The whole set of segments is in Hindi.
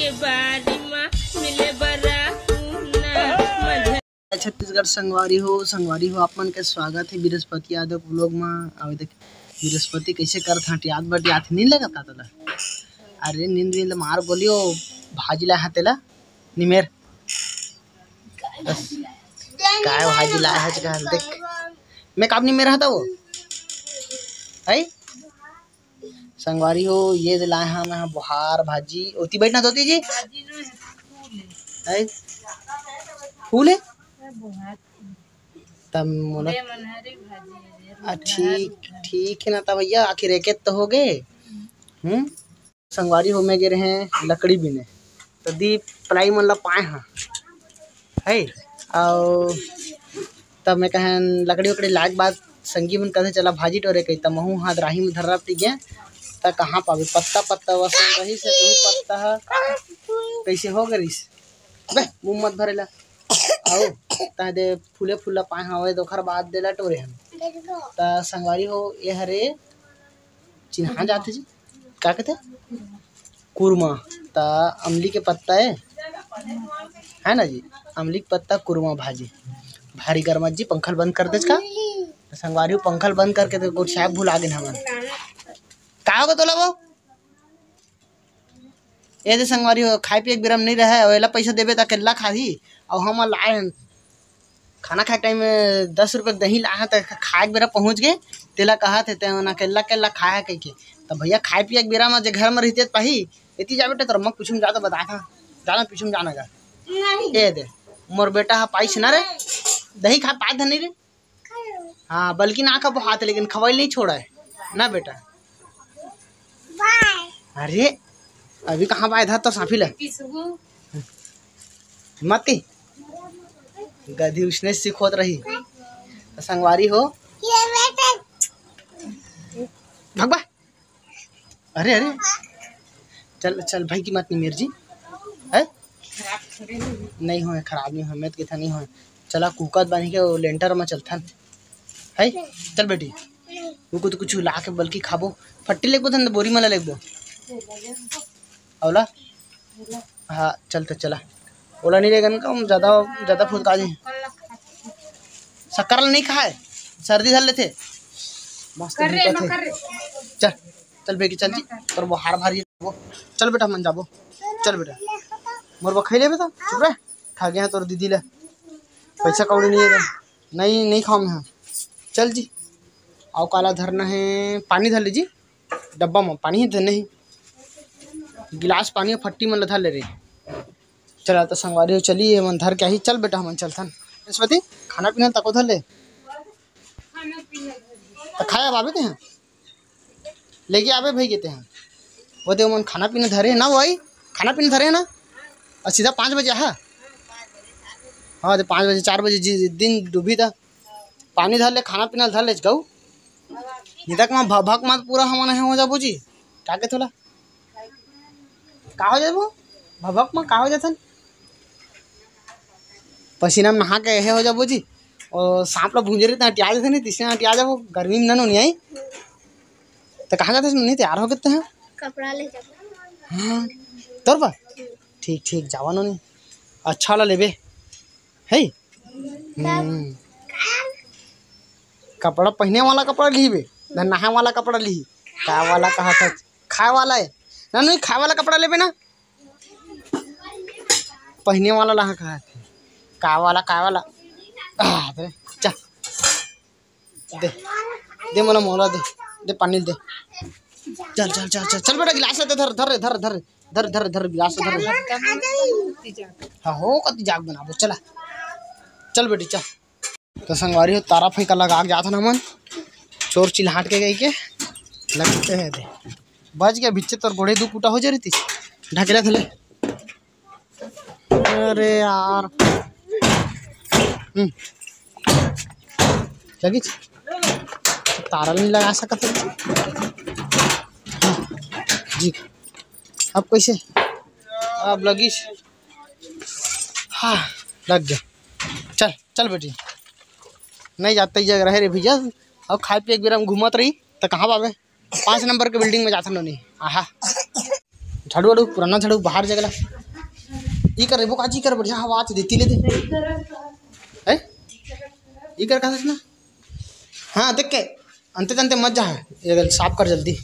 के बारी में मिले बरा ना छत्तीसगढ़ संगवारी हो आपमन के स्वागत है बृहस्पति यादव ब्लॉग में। अब देख बृहस्पति कैसे करत हट याद बट याद नहीं लगता तला। अरे नींद नींद मार बोलियो भाजी ला हातेला निमेर काय भाजी ला है जगह देख मैं काब निमेर हता वो है संगवारी हो ये लाए हम यहाँ बुहार भाजी ओती बैठना धोती जी है फूल है तब मोला ठीक ठीक है ना तब भैया आखिर एक तो हो गए। संगवारी हो में गिरे हैं लकड़ी बिने तो दी पलाई मन ला पाए हाँ है और तब मैं कहें लकड़ी उकड़ी लाग बाद संगी मन कहते चला भाजी टोरे कही तब महू हाथ राही में धर्रा पी गया त कहाँ पावे पत्ता पत्ता वसन रही से तू पत्ता कैसे हो गरिस बे मुँह मत भरेला आओ ता दे फूले फूला पाए हवे दोखर बाद देला टोरे हम ता संगवारी हो ये हरे चिन्हा जाते जी क्या कहते कुरमा ता अमली के पत्ता है ना जी अमली के पत्ता कुरमा भाजी भारी गर्म जी पंखल बंद कर दे का संगवारी हो पंखल बंद करके तो कुछ शायद भूल आ गए हमन का होगा तोला वो ये दे संगवारी हो खाए पिए बिरम नहीं रहे वेला पैसा देबे ता केला खाही और हम लाए खाना खाए टाइम में 10 रुपये दही लाए तो खाए बेरा पहुँच गए तेला कहा थे ना केला केला खाया कह के तब भैया खाए पिए बेरा में घर में रहते पाही इतनी जा बेटा तो मग पीछू जा तो बता था जाना पीछू जाना का ये दे मोर बेटा हा पाइस ना रे दही खा पाए था नहीं रे हाँ बल्कि ना खा हाथ लेकिन खवाई नहीं छोड़ा है ना बेटा। अरे अभी कहाँ पाए था तो साफी ले मत की गधी उसने सीखोत रही तो संगवारी हो भगवा अरे अरे चल चल भाई की मत नहीं मेर जी है नहीं हो खराब नहीं हो मेत के था नहीं हो चला कुकत बांध के लेंटर में चलथन है चल बेटी वो तो कुछ ला के बल्कि खाबो फट्टी लेबो धन बोरी मला लेबो औला हाँ चलते चला ओला नहीं लेगन का ज्यादा ज्यादा फूल काजे शक्कर नहीं खाए सर्दी धर लेते मस्त चल चल बेटी चल जी और वो हार भारी वो चल बेटा मन जाबो चल बेटा मोर बखई ले बेटा चुप रह खा गया तोर दीदी ले पैसा कौड़ी नहीं है नहीं खाओ मैं चल जी आओ काला धरना है पानी धर लीजिए डब्बा में पानी ही धरना है गिलास पानी फट्टी में धर ले रही चला तो संगवारी हो चलिए मन धर के ही चल बेटा मन चलथन बृहस्पति खाना पीना तको धर ले तो खाया अब आवे थे हैं लेके आवे भाई कहते हैं वो दे मन खाना पीना धरे ना भाई खाना पीना धरे ना और सीधा 5 बजे हाँ तो 5 बजे 4 बजे दिन डूबी था पानी धर ले खाना पीना धर ले गऊ तक में भक मत पूरा हम हो जाबो जी क्या के थोड़ा का हो जाबो भभक में का हो जाथन पसीना में नहा के हो जाबो जी और सांप ला भूंजे रहे हटिया जाते नहीं तीसरे हटिया जाबो गर्मी में नहीं आई तो कहाँ जाते नहीं तैयार हो कितने हैं कपड़ा ले जाबो हाँ तोर पर ठीक ठीक जावा नहीं अच्छा ला लेबे है कपड़ा पहने वाला कपड़ा लीबे ना नहा वाला कपड़ा ली का वाला कहा था खाए वाला है ना नहीं खाए वाला कपड़ा लेबे ना पहने वाला लहा कहा थे का वाला चा दे दे मोला मोला दे पानी दे चल चल चल चल चल बेटा गिलास दे धर धर धर धर धर धर धर गिलास धर हाँ हो कति जाग बनाबो चला चल बेटी चल तो संगवारी हो तारा फेंका लगा जाता ना मन चोर चिल्हाट के गई के लगते हैं दे बच गया बिच्चे तोर गोड़े दू कूटा हो जा रही थी ढकेला थले अरे यार लगी तारा नहीं लगा सकते जी अब कैसे अब लगी हाँ लग गया चल चल बेटी नहीं जाते ही जगह रहे रे भैया अब खाए पिए बेरा में घूमत रही तो कहाँ पावे 5 नंबर के बिल्डिंग में जाता नहीं आहा झाड़ू वाड़ू पुराना झाड़ू बाहर जगला ई कर रेबो काजी कर बढ़िया हवा देती ले दे है ई कर कहा ना। हाँ देख के अंते अंते मत जा ये साफ कर जल्दी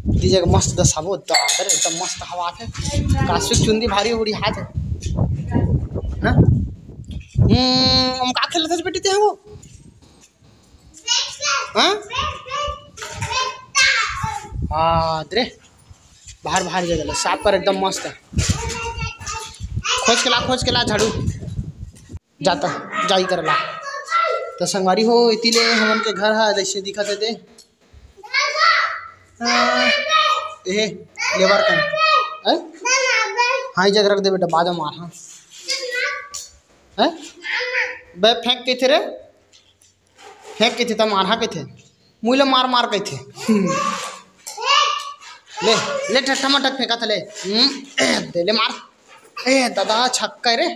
दीजिएगा मस्त दस साबो दादर एकदम मस्त हवा है कास्विक चुंदी भारी बड़ी हाथ है ना। हम का खेलते थे बेटी ते वो हाँ हाँ रे बाहर बाहर जगह साफ कर एकदम मस्त है। खोज के ला झाड़ू जाता जाई कर ला तो संगवारी हो इतीले हमन के घर है जैसे दिखत दे ए लेबर का हाँ ये जगह रख दे बेटा बाद में मार हाँ है बे फेंक के थे रे फेंक के थे तब मार के थे मुँह मार मार के थे ले ले ठट्ठा मटक फेंका था ले दे ले मार ए दादा छक्का रे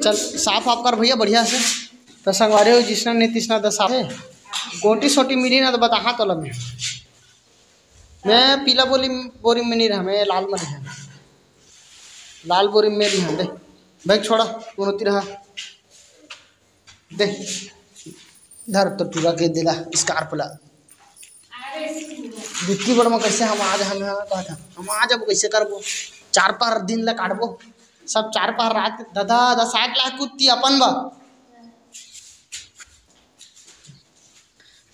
चल साफ आप कर भैया बढ़िया से तो संगवारी हो जिसना नहीं तीसना दस साफ है गोटी सोटी मिली ना तो बता हाँ तो लगे मैं पीला बोरी में नहीं रहा मैं लाल में रहा लाल बोरी में रहा दे बैग छोड़ा कौनती रहा दे धर तो टूरा के दिला स्कार्प ला दिखती बड़ में कैसे हम आज हम कहा था हम आज अब कैसे करबो 4 दिन ला काटबो सब 4 रात दादा 10 लाख कुत्ती अपन बा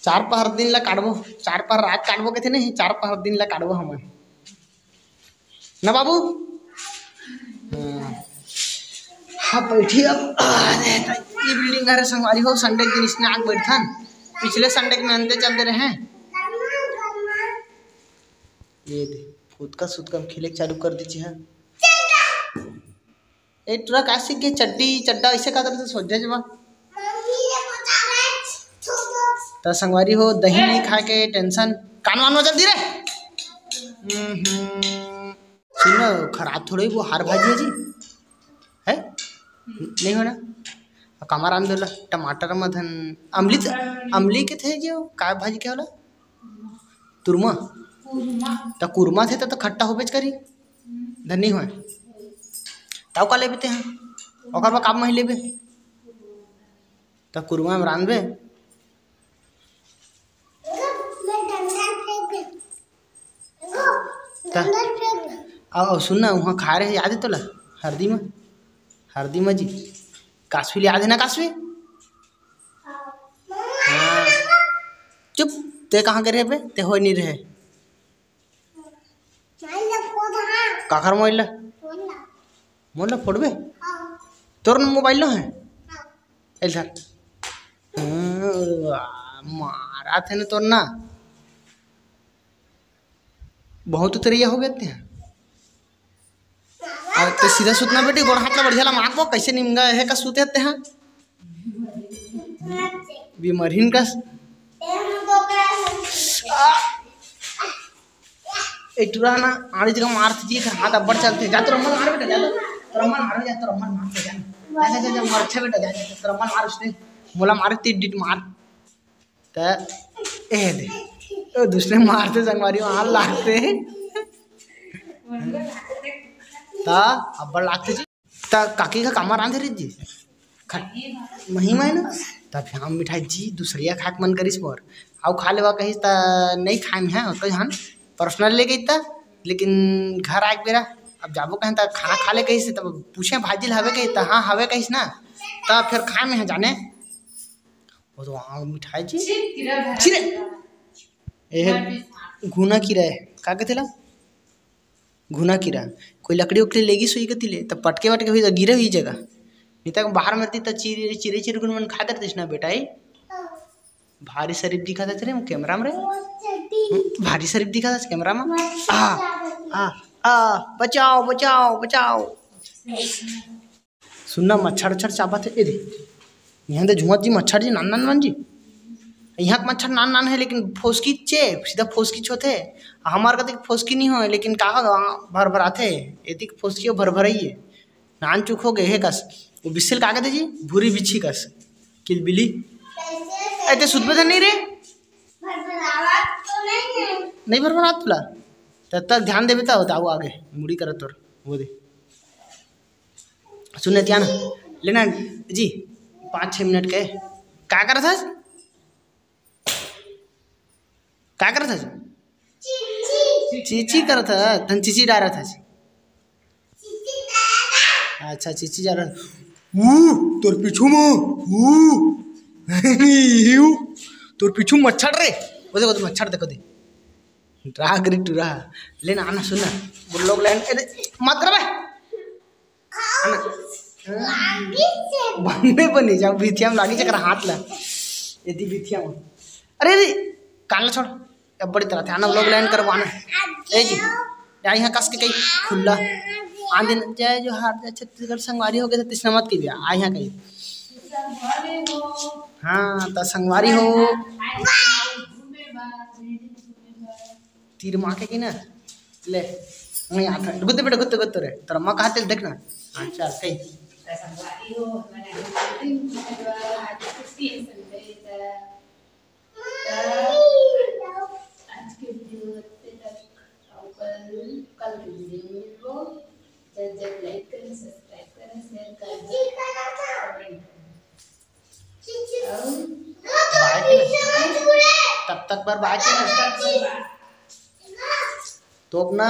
4 दिन ला काटबो 4 रात काटबो के थे नहीं 4 दिन ला काटबो हम ना बाबू हाँ बैठी अब ये बिल्डिंग घर संगवारी हो संडे के दिन इसने आग बैठन पिछले संडे के अंदर चलते रहे ये दे फुदका सुदका खेले चालू कर दीजिए हाँ ए तुरा काशी के चड्डी चड्डा ऐसे का करते सोच जवा तो संगवारी हो दही नहीं खा के टेंशन कान वान जल्दी रे सुनो खराब थोड़ी वो हार भाजी है जी है नहीं हो ना कमर आंदोलन टमाटर मधन अमली के थे जो काय भाजी क्या होला तुरमा तो कुरमा थे तो खट्टा हो बेच करी धनी हो तब का लेते हैं और बा काम में लेबे तो कुरमा में रांधबे आओ सुनना वहाँ खा रहे याद है तोला हरदी में जी काशवी याद है ना काशवी हाँ चुप ते कहाँ के रहे बे ते हो नहीं रहे काकर मोबाइल मोबाइल फोड़बे तोर मोबाइल है इधर मारा थे ना तोर ना बहुत तरिया हो गए थे और तो सीधा सुतना बेटी गोड़ हाथ ला बढ़िया ला मार को कैसे निमगा है का सूते हैं हाँ बीमारीन का एटुरा ना आड़ी जगह मारते जी हाथ अब्बड़ चलते जा तो रमन मार बेटा जा तो रमन मारो जा तो रमन मार जा जा जा मर अच्छा बेटा जा तो रमन मार उसने मोला मारे 3 डिट मार त ए दे तो दूसरे मारते संगवारी वहां लागते ता अब्बड़ लागते जी ता काकी का कामा रांधे रे जी महिमा है ना तब हम मिठाई जी दूसरिया खाक मन करिस मोर आउ खा लेवा कहिस ता नहीं खाइम है तो जहान पर्सनल ले गई था लेकिन घर आके बेरा अब जाबो कहें तो खाना खा ले कहीं तब पूछे भाजी हवे कहीं तो हाँ हवे कहीं ना तब फिर खाए में है जाने वो तो वहाँ मिठाई जी चिरे घुना कीरा है का कहते ला घुना कीरा कोई लकड़ी उकड़ी लेगी सुई के तिले तब पटके वटके हुई तो गिरे हुई जगह नहीं तक बाहर में तो चिरे चिरे चिरे गुन मन खा देते ना बेटा भारी शरीफ दिखा देते रे कैमरा में भारी शरीफ दिखा था कैमरा में बचाओ बचाओ बचाओ सुनना मच्छर उच्छर चापा थे यहाँ दे झुमत जी मच्छर जी नान नान जी यहाँ का मच्छर नान नान है लेकिन फोसकी चे सीधा फोसकी छोते हमारे का फोसकी नहीं हो लेकिन कहा भर भर आते यदि फोसकी भर भर ही है नान चुक हो गए है कस वो बिस्सिल का कहते जी भूरी बिच्छी कस किल बिली ऐसे सुध नहीं रे नहीं भर भरा तुला तब तक ध्यान देवे तो होता वो आगे मुड़ी करत तोर वो दे सुनने ध्यान लेना जी 5-6 मिनट के क्या कर था क्या कर था चीची कर था धन चीची डाल था अच्छा चीची जा रहा तोर पीछू में तोर पीछू मच्छर रे वो देखो तो मच्छर देखो दे राग रे टूरा लेना आना सुनना बुल्लोग लाइन मत कर बे आना बनने बनी जाओ बिथिया में लागी चकर हाथ ला यदि बिथिया में अरे अरे कान छोड़ अब बड़ी तरह ध्यान लोग लाइन करवाना ए जी यहाँ कस के कहीं खुला आंधी जय जो हार जय छत्तीसगढ़ संगवारी हो गए तो तीसरा मत कीजिए आ यहाँ कहीं हाँ तो संगवारी हो तीर माँ के की ना ले मैं आता गुत्ते बेटा गुत्ते रे तेरा माँ कहाँ तेल देखना अच्छा कहीं तब तक पर बात है ना तो अपना